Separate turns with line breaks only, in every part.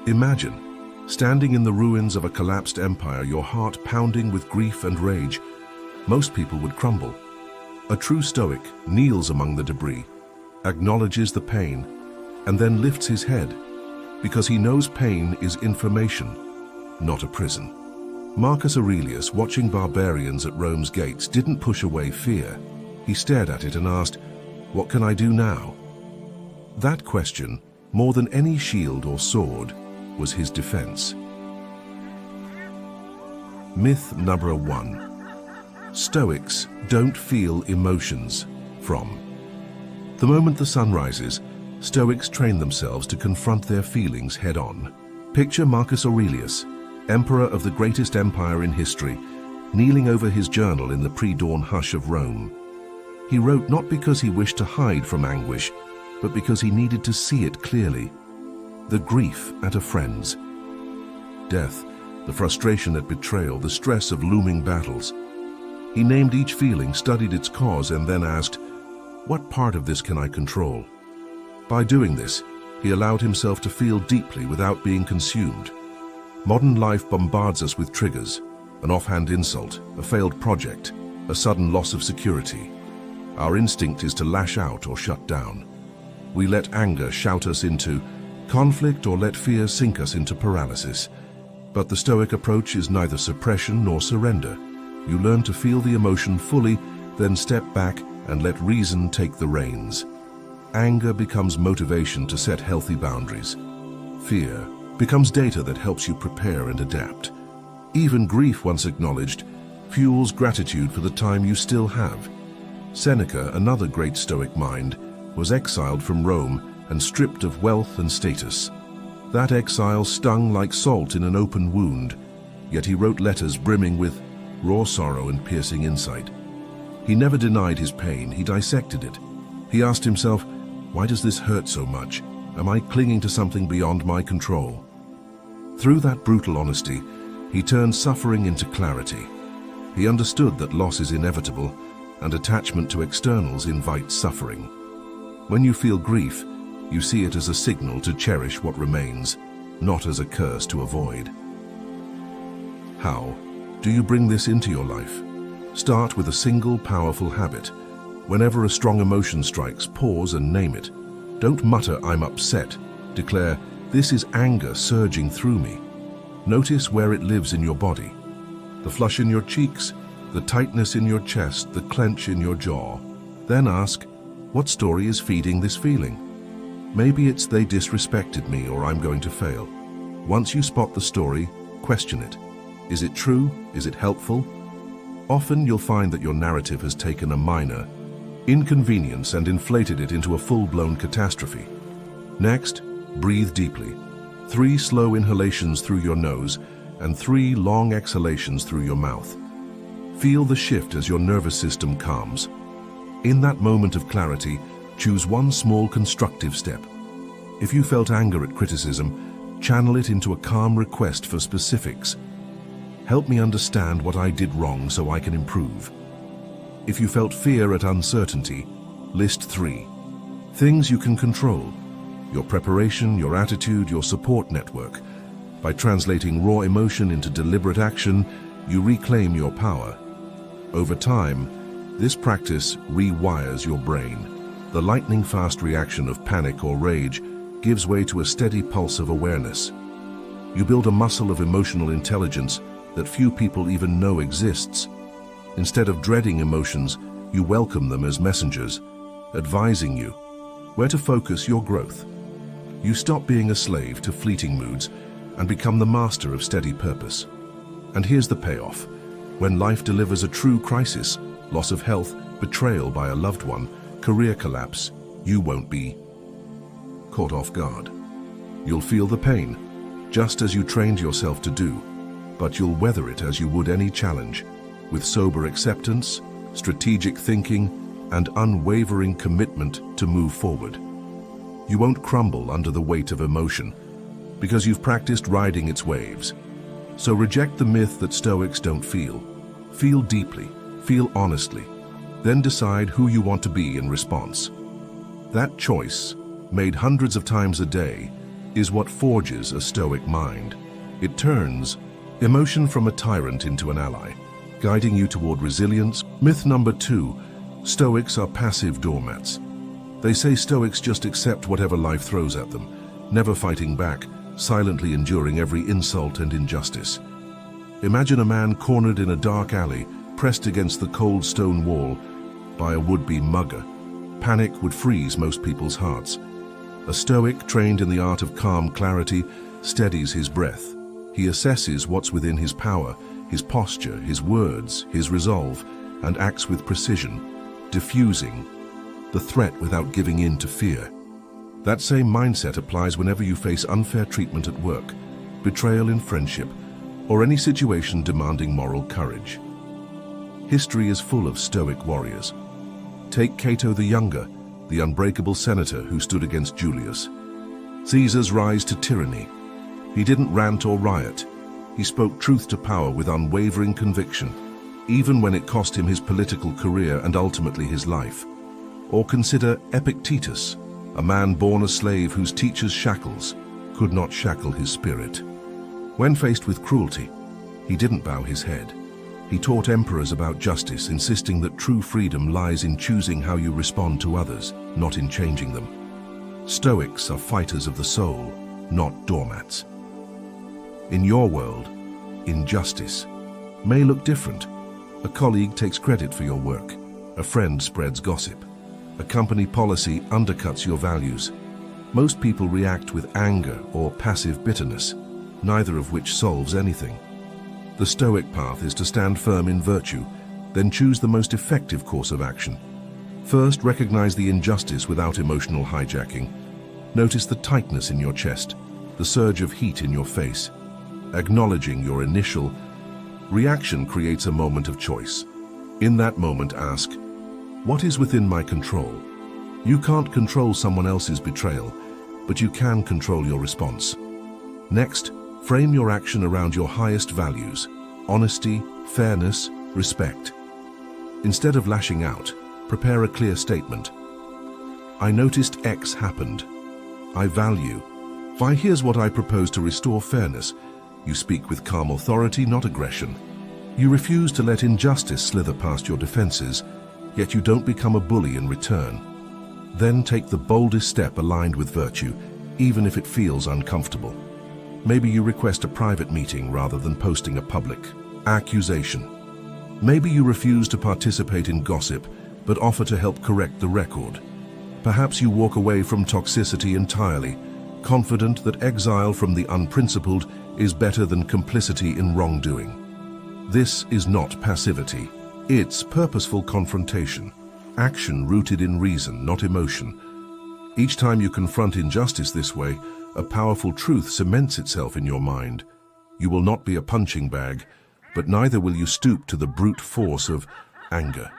Imagine, standing in the ruins of a collapsed empire, your heart pounding with grief and rage. Most people would crumble. A true Stoic kneels among the debris, acknowledges the pain, and then lifts his head, because he knows pain is information, not a prison. Marcus Aurelius, watching barbarians at Rome's gates, didn't push away fear. He stared at it and asked, "What can I do now?" That question, more than any shield or sword, was his defense. Myth number 1. Stoics don't feel emotions. From the moment the sun rises, Stoics train themselves to confront their feelings head-on. Picture Marcus Aurelius, emperor of the greatest empire in history, kneeling over his journal in the pre-dawn hush of Rome. He wrote not because he wished to hide from anguish, but because he needed to see it clearly. The grief at a friend's death, the frustration at betrayal, the stress of looming battles. He named each feeling, studied its cause, and then asked, "What part of this can I control?" By doing this, he allowed himself to feel deeply without being consumed. Modern life bombards us with triggers: an offhand insult, a failed project, a sudden loss of security. Our instinct is to lash out or shut down. We let anger shout us into conflict or let fear sink us into paralysis. But the Stoic approach is neither suppression nor surrender. You learn to feel the emotion fully, then step back and let reason take the reins. Anger becomes motivation to set healthy boundaries. Fear becomes data that helps you prepare and adapt. Even grief, once acknowledged, fuels gratitude for the time you still have. Seneca, another great Stoic mind, was exiled from Rome and stripped of wealth and status. That exile stung like salt in an open wound, yet he wrote letters brimming with raw sorrow and piercing insight. He never denied his pain, he dissected it. He asked himself, "Why does this hurt so much? Am I clinging to something beyond my control?" Through that brutal honesty, he turned suffering into clarity. He understood that loss is inevitable, and attachment to externals invites suffering. When you feel grief, you see it as a signal to cherish what remains, not as a curse to avoid. How do you bring this into your life? Start with a single powerful habit. Whenever a strong emotion strikes, pause and name it. Don't mutter, "I'm upset." Declare, "This is anger surging through me." Notice where it lives in your body. The flush in your cheeks, the tightness in your chest, the clench in your jaw. Then ask, what story is feeding this feeling? Maybe it's "they disrespected me" or "I'm going to fail." Once you spot the story, question it. Is it true? Is it helpful? Often you'll find that your narrative has taken a minor inconvenience and inflated it into a full-blown catastrophe. Next, breathe deeply. 3 slow inhalations through your nose and 3 long exhalations through your mouth. Feel the shift as your nervous system calms. In that moment of clarity, choose one small constructive step. If you felt anger at criticism, channel it into a calm request for specifics. Help me understand what I did wrong so I can improve. If you felt fear at uncertainty, list 3 things you can control: your preparation, your attitude, your support network. By translating raw emotion into deliberate action, you reclaim your power. Over time, this practice rewires your brain. The lightning-fast reaction of panic or rage gives way to a steady pulse of awareness. You build a muscle of emotional intelligence that few people even know exists. Instead of dreading emotions, you welcome them as messengers, advising you where to focus your growth. You stop being a slave to fleeting moods and become the master of steady purpose. And here's the payoff. When life delivers a true crisis, loss of health, betrayal by a loved one, career collapse, you won't be caught off guard. You'll feel the pain, just as you trained yourself to do, but you'll weather it as you would any challenge, with sober acceptance, strategic thinking, and unwavering commitment to move forward. You won't crumble under the weight of emotion, because you've practiced riding its waves. So reject the myth that Stoics don't feel. Feel deeply, feel honestly, then decide who you want to be in response. That choice, made hundreds of times a day, is what forges a Stoic mind. It turns emotion from a tyrant into an ally, guiding you toward resilience. Myth number 2, Stoics are passive doormats. They say Stoics just accept whatever life throws at them, never fighting back, silently enduring every insult and injustice. Imagine a man cornered in a dark alley, pressed against the cold stone wall by a would-be mugger. Panic would freeze most people's hearts. A Stoic, trained in the art of calm clarity, steadies his breath. He assesses what's within his power, his posture, his words, his resolve, and acts with precision, diffusing the threat without giving in to fear. That same mindset applies whenever you face unfair treatment at work, betrayal in friendship, or any situation demanding moral courage. History is full of Stoic warriors. Take Cato the Younger, the unbreakable senator who stood against Julius. Caesar's rise to tyranny. He didn't rant or riot. He spoke truth to power with unwavering conviction, even when it cost him his political career and ultimately his life. Or consider Epictetus, a man born a slave whose teacher's shackles could not shackle his spirit. When faced with cruelty, he didn't bow his head. He taught emperors about justice, insisting that true freedom lies in choosing how you respond to others, not in changing them. Stoics are fighters of the soul, not doormats. In your world, injustice may look different. A colleague takes credit for your work. A friend spreads gossip. A company policy undercuts your values. Most people react with anger or passive bitterness, neither of which solves anything. The Stoic path is to stand firm in virtue, then choose the most effective course of action. First, recognize the injustice without emotional hijacking. Notice the tightness in your chest, the surge of heat in your face. Acknowledging your initial reaction creates a moment of choice. In that moment, ask, what is within my control? You can't control someone else's betrayal, but you can control your response. Next, frame your action around your highest values: honesty, fairness, respect. Instead of lashing out, prepare a clear statement. I noticed X happened. I value. Why, here's what I propose to restore fairness. You speak with calm authority, not aggression. You refuse to let injustice slither past your defenses, yet you don't become a bully in return. Then take the boldest step aligned with virtue, even if it feels uncomfortable. Maybe you request a private meeting rather than posting a public accusation. Maybe you refuse to participate in gossip, but offer to help correct the record. Perhaps you walk away from toxicity entirely, confident that exile from the unprincipled is better than complicity in wrongdoing. This is not passivity. It's purposeful confrontation, action rooted in reason, not emotion. Each time you confront injustice this way, a powerful truth cements itself in your mind. You will not be a punching bag, but neither will you stoop to the brute force of anger.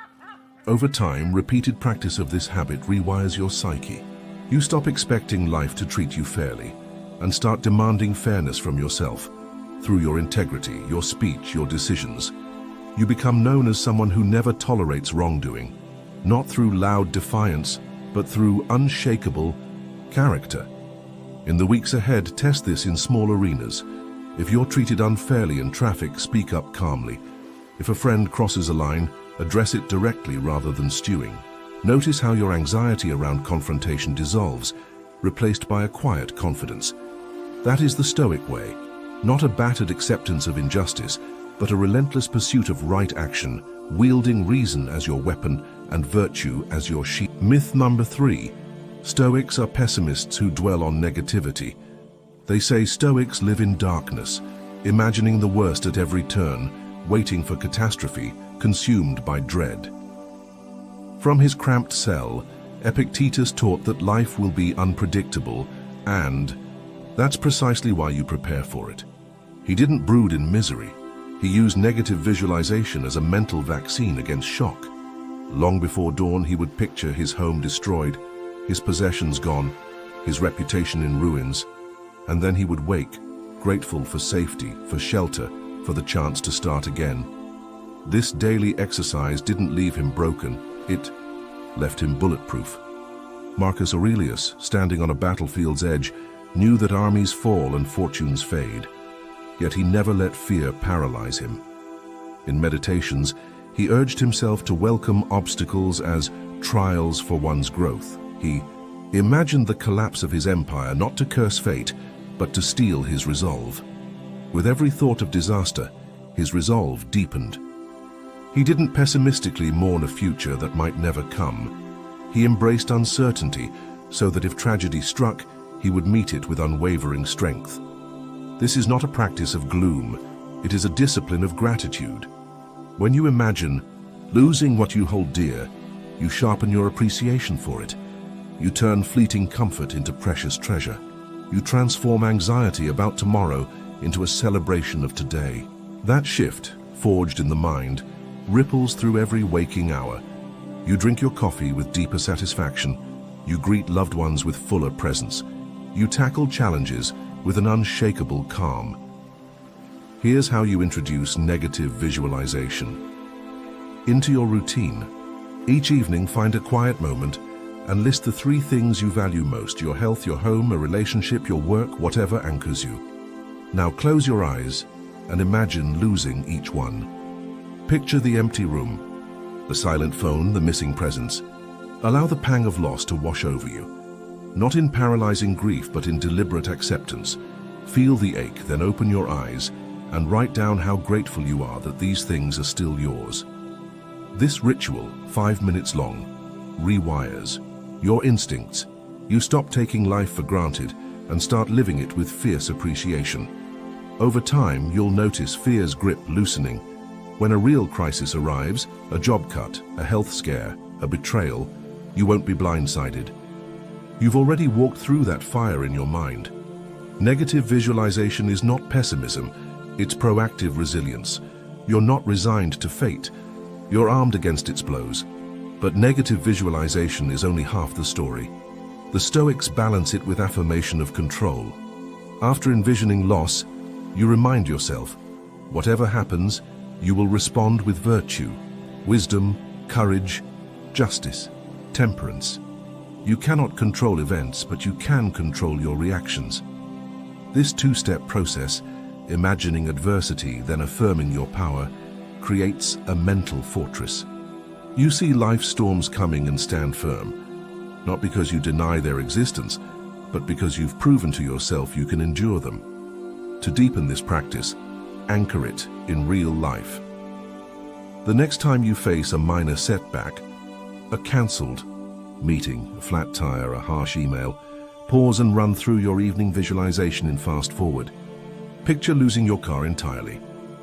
Over time, repeated practice of this habit rewires your psyche. You stop expecting life to treat you fairly and start demanding fairness from yourself. Through your integrity, your speech, your decisions, you become known as someone who never tolerates wrongdoing, not through loud defiance, but through unshakable character. In the weeks ahead, test this in small arenas. If you're treated unfairly in traffic, speak up calmly. If a friend crosses a line, address it directly rather than stewing. Notice how your anxiety around confrontation dissolves, replaced by a quiet confidence. That is the Stoic way, not a battered acceptance of injustice, but a relentless pursuit of right action, wielding reason as your weapon and virtue as your shield. Myth number 3. Stoics are pessimists who dwell on negativity. They say Stoics live in darkness, imagining the worst at every turn, waiting for catastrophe, consumed by dread. From his cramped cell, Epictetus taught that life will be unpredictable, and that's precisely why you prepare for it. He didn't brood in misery. He used negative visualization as a mental vaccine against shock. Long before dawn, he would picture his home destroyed, his possessions gone, his reputation in ruins, and then he would wake, grateful for safety, for shelter, for the chance to start again. This daily exercise didn't leave him broken, it left him bulletproof. Marcus Aurelius, standing on a battlefield's edge, knew that armies fall and fortunes fade, yet he never let fear paralyze him. In meditations, he urged himself to welcome obstacles as trials for one's growth. He imagined the collapse of his empire not to curse fate, but to steel his resolve. With every thought of disaster, his resolve deepened. He didn't pessimistically mourn a future that might never come. He embraced uncertainty so that if tragedy struck, he would meet it with unwavering strength. This is not a practice of gloom, it is a discipline of gratitude. When you imagine losing what you hold dear, you sharpen your appreciation for it. You turn fleeting comfort into precious treasure. You transform anxiety about tomorrow into a celebration of today. That shift, forged in the mind, ripples through every waking hour. You drink your coffee with deeper satisfaction. You greet loved ones with fuller presence. You tackle challenges with an unshakable calm. Here's how you introduce negative visualization into your routine. Each evening, find a quiet moment and list the 3 things you value most: your health, your home, a relationship, your work, whatever anchors you. Now close your eyes and imagine losing each one. Picture the empty room, the silent phone, the missing presents. Allow the pang of loss to wash over you. Not in paralyzing grief, but in deliberate acceptance. Feel the ache, then open your eyes and write down how grateful you are that these things are still yours. This ritual, 5 minutes long, rewires your instincts. You stop taking life for granted and start living it with fierce appreciation. Over time, you'll notice fear's grip loosening. When a real crisis arrives, a job cut, a health scare, a betrayal, you won't be blindsided. You've already walked through that fire in your mind. Negative visualization is not pessimism, it's proactive resilience. You're not resigned to fate, you're armed against its blows. But negative visualization is only half the story. The Stoics balance it with affirmation of control. After envisioning loss, you remind yourself, whatever happens, you will respond with virtue, wisdom, courage, justice, temperance. You cannot control events, but you can control your reactions. This 2-step process, imagining adversity, then affirming your power, creates a mental fortress. You see life's storms coming and stand firm, not because you deny their existence, but because you've proven to yourself you can endure them. To deepen this practice, anchor it in real life. The next time you face a minor setback, a cancelled meeting, a flat tire, a harsh email, pause and run through your evening visualization in fast forward. Picture losing your car entirely.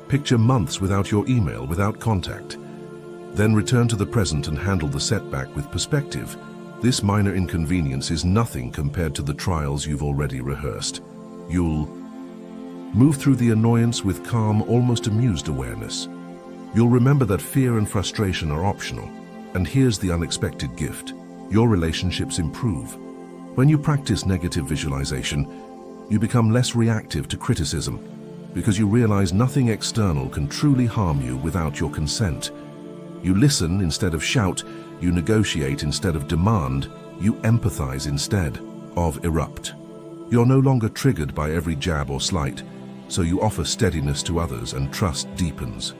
Picture months without your email, without contact. Then return to the present and handle the setback with perspective. This minor inconvenience is nothing compared to the trials you've already rehearsed. You'll move through the annoyance with calm, almost amused awareness. You'll remember that fear and frustration are optional. And here's the unexpected gift. Your relationships improve. When you practice negative visualization, you become less reactive to criticism because you realize nothing external can truly harm you without your consent. You listen instead of shout, you negotiate instead of demand, you empathize instead of erupt. You're no longer triggered by every jab or slight, so you offer steadiness to others and trust deepens.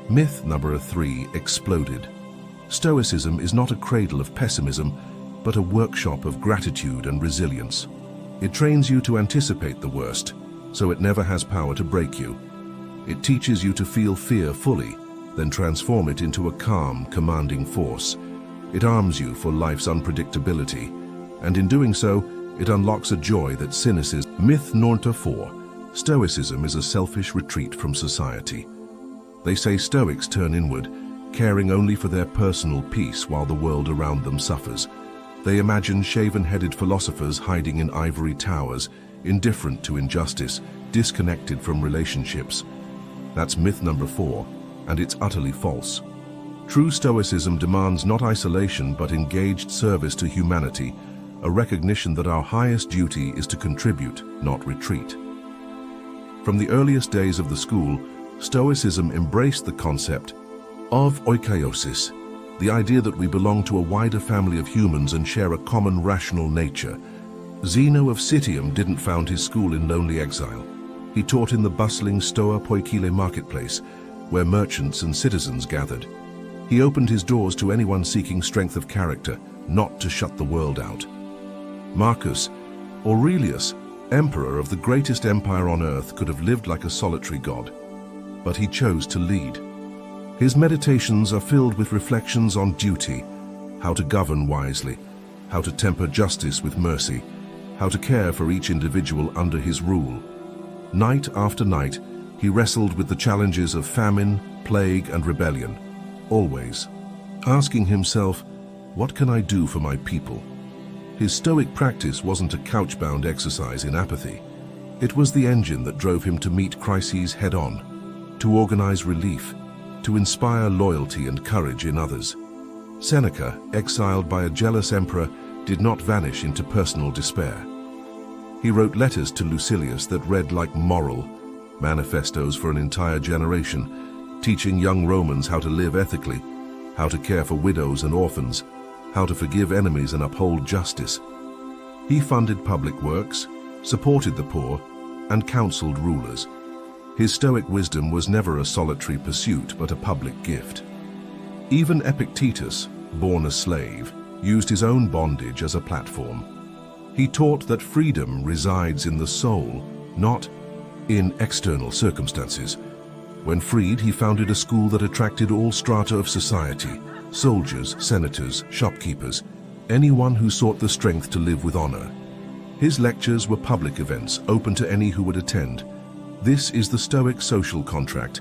Myth number 3 exploded. Stoicism is not a cradle of pessimism, but a workshop of gratitude and resilience. It trains you to anticipate the worst, so it never has power to break you. It teaches you to feel fear fully, then transform it into a calm, commanding force. It arms you for life's unpredictability, and in doing so, it unlocks a joy that cynicism. Myth number 4. Stoicism is a selfish retreat from society. They say Stoics turn inward, caring only for their personal peace while the world around them suffers. They imagine shaven-headed philosophers hiding in ivory towers, indifferent to injustice, disconnected from relationships. That's myth number 4, and it's utterly false. True Stoicism demands not isolation but engaged service to humanity, a recognition that our highest duty is to contribute, not retreat. From the earliest days of the school, Stoicism embraced the concept of oikoiosis, the idea that we belong to a wider family of humans and share a common rational nature. Zeno of Citium didn't found his school in lonely exile. He taught in the bustling Stoa Poikile marketplace, where merchants and citizens gathered. He opened his doors to anyone seeking strength of character, not to shut the world out. Marcus Aurelius, emperor of the greatest empire on earth, could have lived like a solitary god, but he chose to lead. His meditations are filled with reflections on duty, how to govern wisely, how to temper justice with mercy, how to care for each individual under his rule. Night after night, he wrestled with the challenges of famine, plague, and rebellion, always asking himself, what can I do for my people? His Stoic practice wasn't a couch-bound exercise in apathy. It was the engine that drove him to meet crises head-on, to organize relief, to inspire loyalty and courage in others. Seneca, exiled by a jealous emperor, did not vanish into personal despair. He wrote letters to Lucilius that read like moral manifestos for an entire generation, teaching young Romans how to live ethically, how to care for widows and orphans, how to forgive enemies and uphold justice. He funded public works, supported the poor, and counseled rulers. His Stoic wisdom was never a solitary pursuit, but a public gift. Even Epictetus, born a slave, used his own bondage as a platform. He taught that freedom resides in the soul, not in external circumstances. When freed, he founded a school that attracted all strata of society: soldiers, senators, shopkeepers, anyone who sought the strength to live with honor. His lectures were public events, open to any who would attend. This is the Stoic social contract.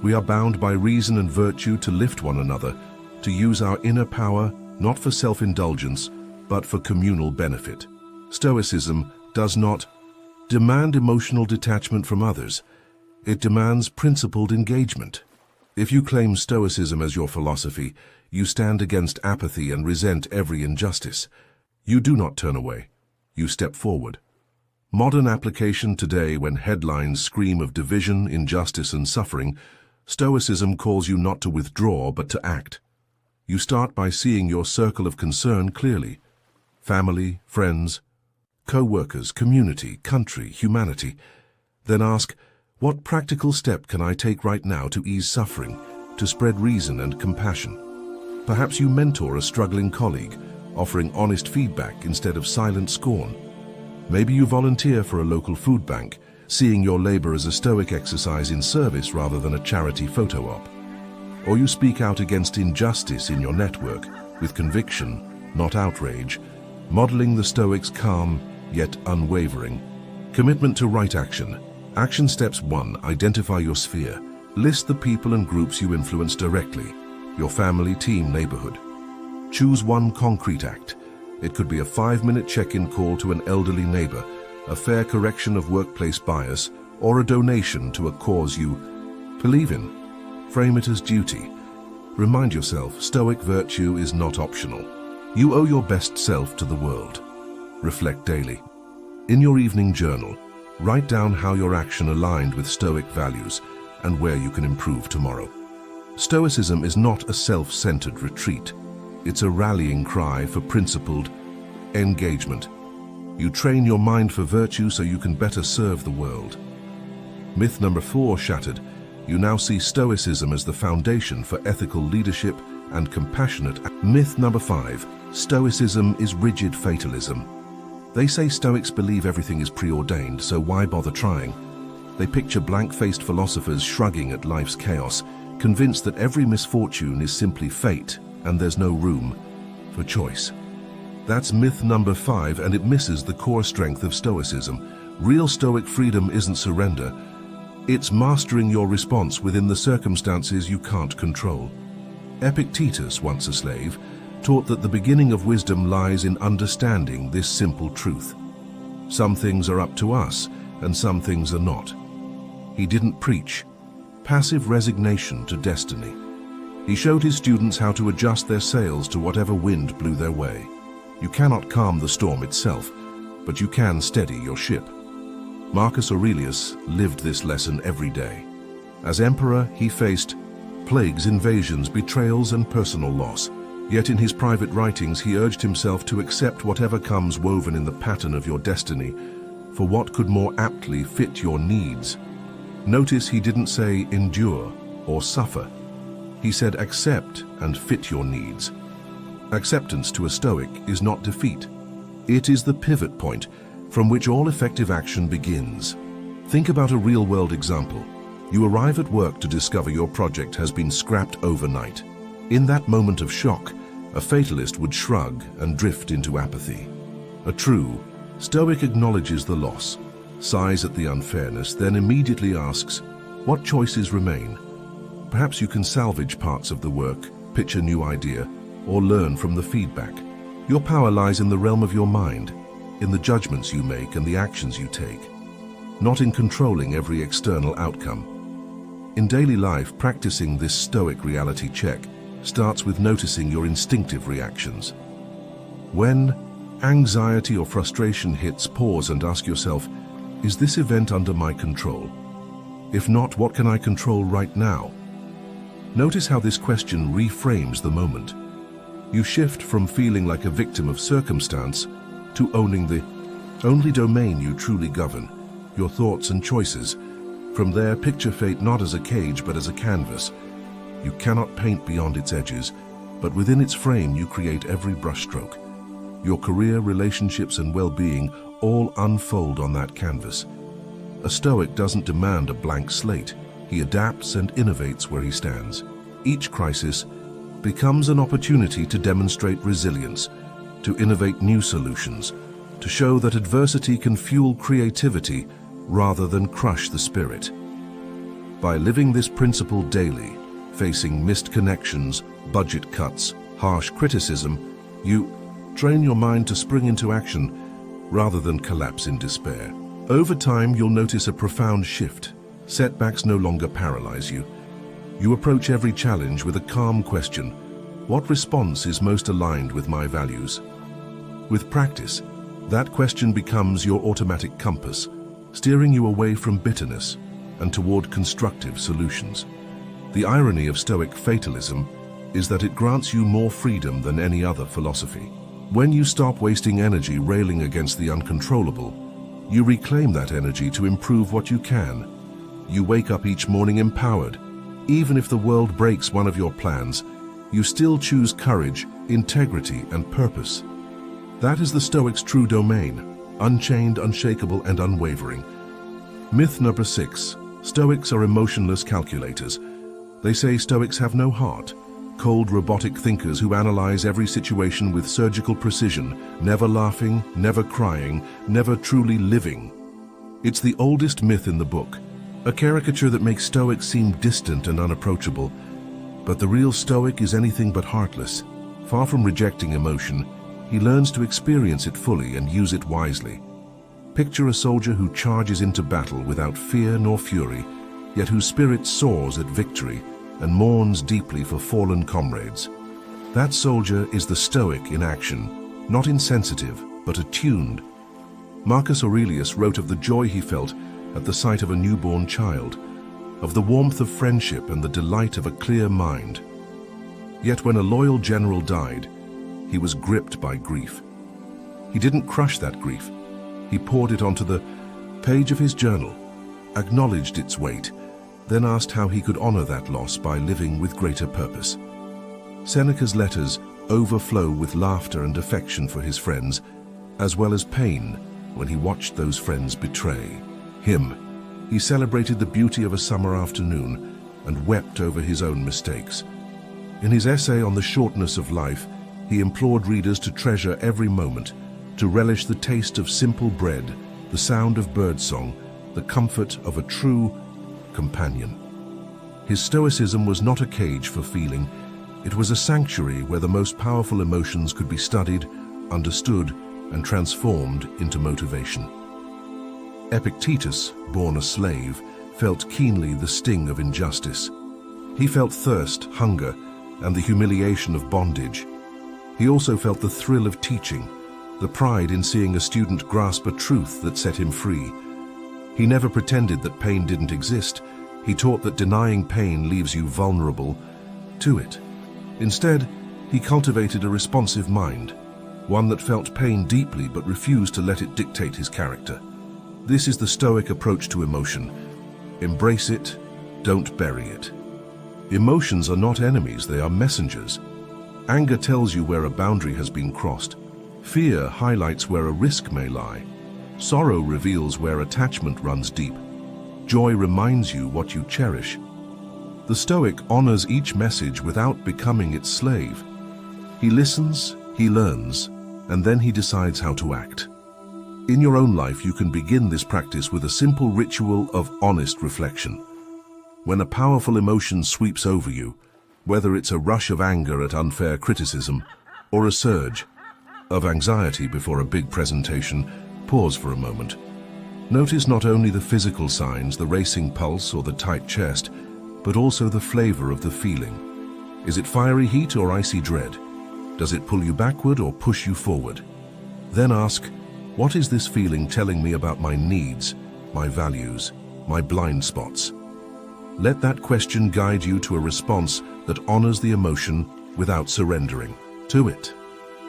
We are bound by reason and virtue to lift one another, to use our inner power not for self-indulgence, but for communal benefit. Stoicism does not demand emotional detachment from others. It demands principled engagement. If you claim Stoicism as your philosophy, you stand against apathy and resent every injustice. You do not turn away. You step forward. Modern application today, when headlines scream of division, injustice, and suffering, Stoicism calls you not to withdraw, but to act. You start by seeing your circle of concern clearly: family, friends, co-workers, community, country, humanity. Then ask, what practical step can I take right now to ease suffering, to spread reason and compassion? Perhaps you mentor a struggling colleague, offering honest feedback instead of silent scorn. Maybe you volunteer for a local food bank, seeing your labor as a Stoic exercise in service rather than a charity photo op. Or you speak out against injustice in your network, with conviction, not outrage, modeling the Stoics' calm yet unwavering commitment to right action. Action steps 1. Identify your sphere. List the people and groups you influence directly: your family, team, neighborhood. Choose one concrete act. It could be a 5-minute check-in call to an elderly neighbor, a fair correction of workplace bias, or a donation to a cause you believe in. Frame it as duty. Remind yourself, Stoic virtue is not optional. You owe your best self to the world. Reflect daily. In your evening journal, write down how your action aligned with Stoic values and where you can improve tomorrow. Stoicism is not a self-centered retreat. It's a rallying cry for principled engagement. You train your mind for virtue so you can better serve the world. Myth number 4 shattered. You now see Stoicism as the foundation for ethical leadership and compassionate. Myth number 5. Stoicism is rigid fatalism. They say Stoics believe everything is preordained, so why bother trying? They picture blank-faced philosophers shrugging at life's chaos, convinced that every misfortune is simply fate and there's no room for choice. That's myth number 5, and it misses the core strength of Stoicism. Real Stoic freedom isn't surrender. It's mastering your response within the circumstances you can't control. Epictetus, once a slave, taught that the beginning of wisdom lies in understanding this simple truth: some things are up to us, and some things are not. He didn't preach passive resignation to destiny. He showed his students how to adjust their sails to whatever wind blew their way. You cannot calm the storm itself, but you can steady your ship. Marcus Aurelius lived this lesson every day. As emperor, he faced plagues, invasions, betrayals, and personal loss. Yet in his private writings he urged himself to accept whatever comes woven in the pattern of your destiny, for what could more aptly fit your needs. Notice he didn't say endure or suffer. He said accept and fit your needs. Acceptance to a Stoic is not defeat. It is the pivot point from which all effective action begins. Think about a real-world example. You arrive at work to discover your project has been scrapped overnight. In that moment of shock, a fatalist would shrug and drift into apathy. A true Stoic acknowledges the loss, sighs at the unfairness, then immediately asks, what choices remain? Perhaps you can salvage parts of the work, pitch a new idea, or learn from the feedback. Your power lies in the realm of your mind, in the judgments you make and the actions you take, not in controlling every external outcome. In daily life, practicing this Stoic reality check starts with noticing your instinctive reactions. When anxiety or frustration hits, pause and ask yourself, is this event under my control? If not, what can I control right now? Notice how this question reframes the moment. You shift from feeling like a victim of circumstance to owning the only domain you truly govern, your thoughts and choices. From there, picture fate not as a cage but as a canvas. You cannot paint beyond its edges, but within its frame you create every brushstroke. Your career, relationships and well-being all unfold on that canvas. A Stoic doesn't demand a blank slate. He adapts and innovates where he stands. Each crisis becomes an opportunity to demonstrate resilience, to innovate new solutions, to show that adversity can fuel creativity rather than crush the spirit. By living this principle daily, facing missed connections, budget cuts, harsh criticism, you train your mind to spring into action rather than collapse in despair. Over time, you'll notice a profound shift. Setbacks no longer paralyze you. You approach every challenge with a calm question: what response is most aligned with my values? With practice, that question becomes your automatic compass, steering you away from bitterness and toward constructive solutions. The irony of Stoic fatalism is that it grants you more freedom than any other philosophy. When you stop wasting energy railing against the uncontrollable, you reclaim that energy to improve what you can. You wake up each morning empowered. Even if the world breaks one of your plans, you still choose courage, integrity, and purpose. That is the Stoic's true domain, unchained, unshakable, and unwavering. Myth number 6. Stoics are emotionless calculators. They say Stoics have no heart, cold, robotic thinkers who analyze every situation with surgical precision, never laughing, never crying, never truly living. It's the oldest myth in the book, a caricature that makes Stoics seem distant and unapproachable. But the real Stoic is anything but heartless. Far from rejecting emotion, he learns to experience it fully and use it wisely. Picture a soldier who charges into battle without fear nor fury, yet whose spirit soars at victory and mourns deeply for fallen comrades. That soldier is the Stoic in action, not insensitive, but attuned. Marcus Aurelius wrote of the joy he felt at the sight of a newborn child, of the warmth of friendship and the delight of a clear mind. Yet when a loyal general died, he was gripped by grief. He didn't crush that grief. He poured it onto the page of his journal, acknowledged its weight, then asked how he could honor that loss by living with greater purpose. Seneca's letters overflow with laughter and affection for his friends, as well as pain when he watched those friends betray him. He celebrated the beauty of a summer afternoon and wept over his own mistakes. In his essay on the shortness of life, he implored readers to treasure every moment, to relish the taste of simple bread, the sound of birdsong, the comfort of a true companion. His Stoicism was not a cage for feeling. It was a sanctuary where the most powerful emotions could be studied, understood, and transformed into motivation. Epictetus, born a slave, felt keenly the sting of injustice. He felt thirst, hunger, and the humiliation of bondage. He also felt the thrill of teaching, the pride in seeing a student grasp a truth that set him free. He never pretended that pain didn't exist. He taught that denying pain leaves you vulnerable to it. Instead, He cultivated a responsive mind, one that felt pain deeply but refused to let it dictate his character. This is the Stoic approach to emotion. Embrace it, don't bury it. Emotions are not enemies, they are messengers. Anger tells you where a boundary has been crossed. Fear highlights where a risk may lie. Sorrow reveals where attachment runs deep. Joy reminds you what you cherish. The Stoic honors each message without becoming its slave. He listens, he learns, and then he decides how to act. In your own life, you can begin this practice with a simple ritual of honest reflection. When a powerful emotion sweeps over you, whether it's a rush of anger at unfair criticism or a surge of anxiety before a big presentation, pause for a moment. Notice not only the physical signs, the racing pulse or the tight chest, but also the flavor of the feeling. Is it fiery heat or icy dread? Does it pull you backward or push you forward? Then ask, what is this feeling telling me about my needs, my values, my blind spots? Let that question guide you to a response that honors the emotion without surrendering to it.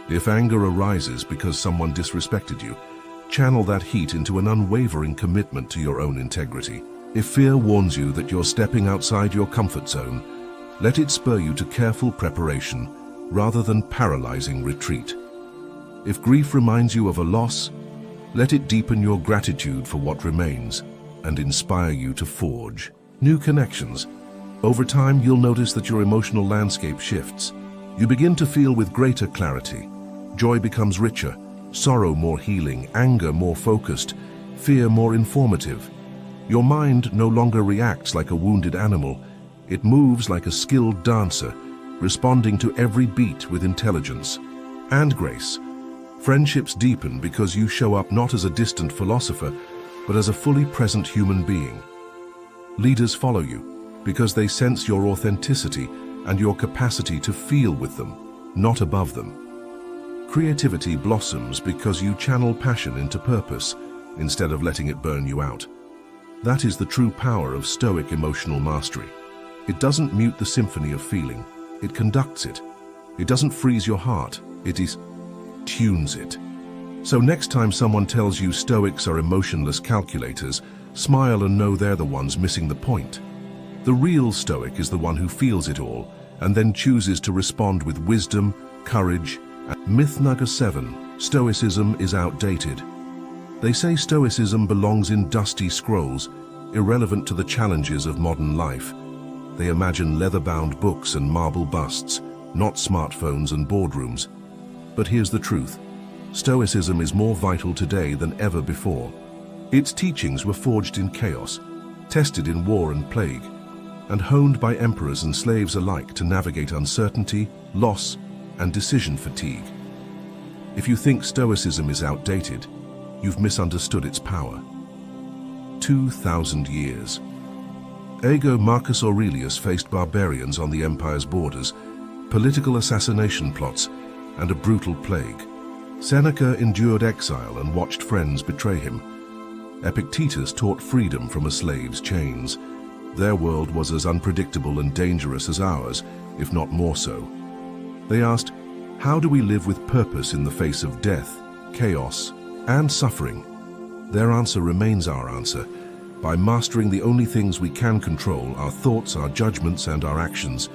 If anger arises because someone disrespected you, channel that heat into an unwavering commitment to your own integrity. If fear warns you that you're stepping outside your comfort zone, let it spur you to careful preparation rather than paralyzing retreat. If grief reminds you of a loss, let it deepen your gratitude for what remains and inspire you to forge new connections. Over time, you'll notice that your emotional landscape shifts. You begin to feel with greater clarity. Joy becomes richer, sorrow more healing, anger more focused, fear more informative. Your mind no longer reacts like a wounded animal. It moves like a skilled dancer, responding to every beat with intelligence and grace. Friendships deepen because you show up not as a distant philosopher, but as a fully present human being. Leaders follow you because they sense your authenticity and your capacity to feel with them, not above them. Creativity blossoms because you channel passion into purpose instead of letting it burn you out. That is the true power of Stoic emotional mastery. It doesn't mute the symphony of feeling, it conducts it. It doesn't freeze your heart, it tunes it. So next time someone tells you Stoics are emotionless calculators, smile and know they're the ones missing the point. The real Stoic is the one who feels it all and then chooses to respond with wisdom, courage, and Myth number 7, Stoicism is outdated. They say Stoicism belongs in dusty scrolls, irrelevant to the challenges of modern life. They imagine leather-bound books and marble busts, not smartphones and boardrooms. But here's the truth. Stoicism is more vital today than ever before. Its teachings were forged in chaos, tested in war and plague, and honed by emperors and slaves alike to navigate uncertainty, loss, and decision fatigue. If you think Stoicism is outdated, you've misunderstood its power. 2,000 years. Ago Marcus Aurelius faced barbarians on the empire's borders, political assassination plots, and a brutal plague. Seneca endured exile and watched friends betray him. Epictetus taught freedom from a slave's chains. Their world was as unpredictable and dangerous as ours, if not more so. They asked, how do we live with purpose in the face of death, chaos, and suffering? Their answer remains our answer. By mastering the only things we can control, our thoughts, our judgments, and our actions.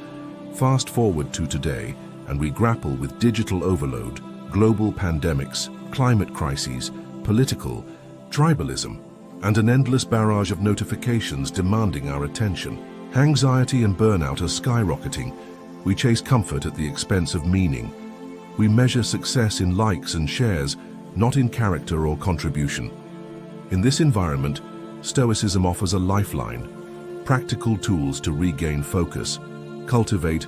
Fast forward to today, and we grapple with digital overload, global pandemics, climate crises, political, tribalism, and an endless barrage of notifications demanding our attention. Anxiety and burnout are skyrocketing. We chase comfort at the expense of meaning. We measure success in likes and shares, not in character or contribution. In this environment, Stoicism offers a lifeline, practical tools to regain focus, cultivate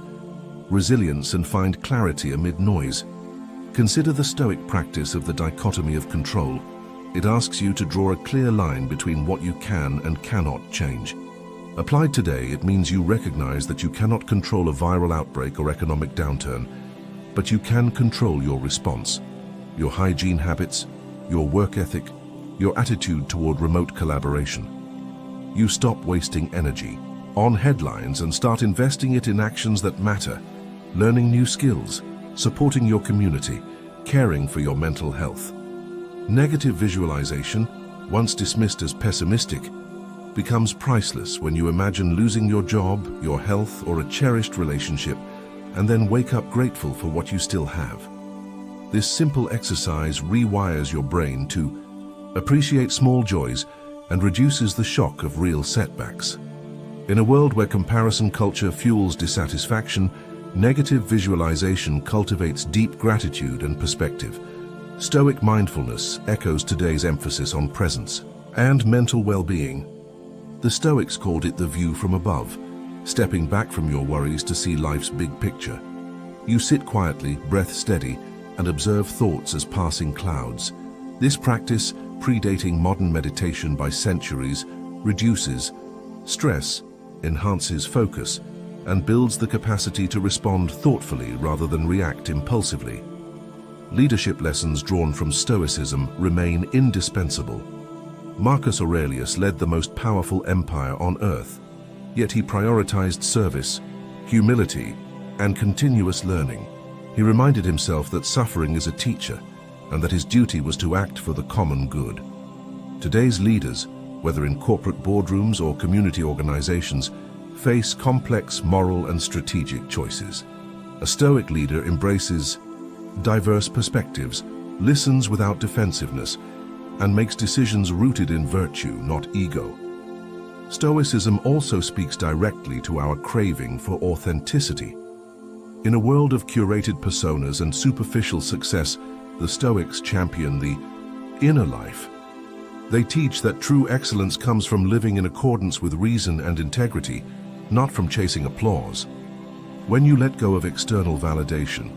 resilience, and find clarity amid noise. Consider the Stoic practice of the dichotomy of control. It asks you to draw a clear line between what you can and cannot change. Applied today, it means you recognize that you cannot control a viral outbreak or economic downturn, but you can control your response, your hygiene habits, your work ethic, your attitude toward remote collaboration. You stop wasting energy on headlines and start investing it in actions that matter, learning new skills, supporting your community, caring for your mental health. Negative visualization, once dismissed as pessimistic, becomes priceless when you imagine losing your job, your health, or a cherished relationship, and then wake up grateful for what you still have. This simple exercise rewires your brain to appreciate small joys and reduces the shock of real setbacks. In a world where comparison culture fuels dissatisfaction, negative visualization cultivates deep gratitude and perspective. Stoic mindfulness echoes today's emphasis on presence and mental well-being. The Stoics called it the view from above, stepping back from your worries to see life's big picture. You sit quietly, breath steady, and observe thoughts as passing clouds. This practice, predating modern meditation by centuries, reduces stress, enhances focus, and builds the capacity to respond thoughtfully rather than react impulsively. Leadership lessons drawn from Stoicism remain indispensable. Marcus Aurelius led the most powerful empire on earth, yet he prioritized service, humility, and continuous learning. He reminded himself that suffering is a teacher, and that his duty was to act for the common good. Today's leaders, whether in corporate boardrooms or community organizations, face complex moral and strategic choices. A Stoic leader embraces diverse perspectives, listens without defensiveness, and makes decisions rooted in virtue, not ego. Stoicism also speaks directly to our craving for authenticity. In a world of curated personas and superficial success, the Stoics champion the inner life. They teach that true excellence comes from living in accordance with reason and integrity, not from chasing applause. When you let go of external validation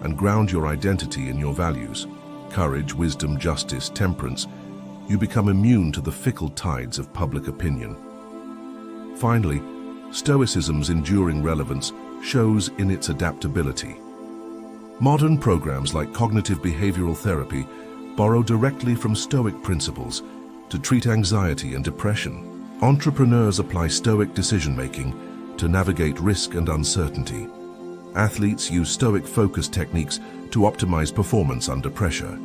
and ground your identity in your values, courage, wisdom, justice, temperance, you become immune to the fickle tides of public opinion. Finally, Stoicism's enduring relevance shows in its adaptability. Modern programs like cognitive behavioral therapy borrow directly from Stoic principles to treat anxiety and depression. Entrepreneurs apply Stoic decision-making to navigate risk and uncertainty. Athletes use Stoic focus techniques to optimize performance under pressure.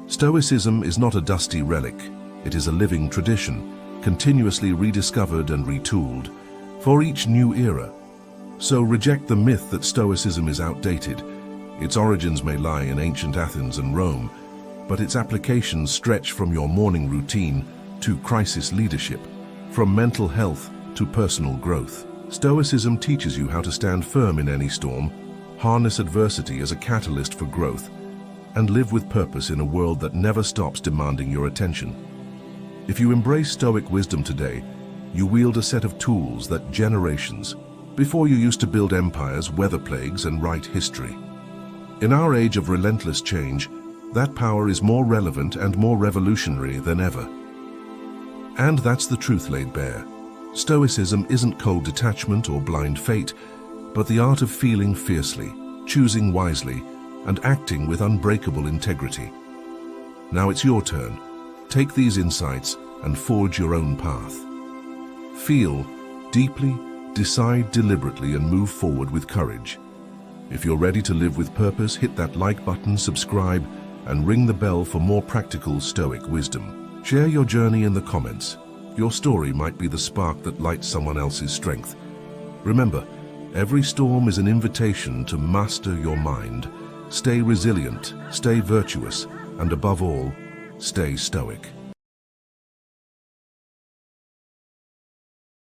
Stoicism is not a dusty relic. It is a living tradition, continuously rediscovered and retooled for each new era. So reject the myth that Stoicism is outdated. Its origins may lie in ancient Athens and Rome, but its applications stretch from your morning routine to crisis leadership, from mental health to personal growth. Stoicism teaches you how to stand firm in any storm, harness adversity as a catalyst for growth, and live with purpose in a world that never stops demanding your attention. If you embrace Stoic wisdom today, you wield a set of tools that generations before you used to build empires, weather plagues, and write history. In our age of relentless change, that power is more relevant and more revolutionary than ever. And that's the truth laid bare. Stoicism isn't cold detachment or blind fate, but the art of feeling fiercely, choosing wisely, and acting with unbreakable integrity. Now it's your turn. Take these insights and forge your own path. Feel deeply, decide deliberately, and move forward with courage. If you're ready to live with purpose, hit that like button, subscribe, and ring the bell for more practical Stoic wisdom. Share your journey in the comments. Your story might be the spark that lights someone else's strength. Remember, every storm is an invitation to master your mind. Stay resilient, stay virtuous, and above all, stay stoic.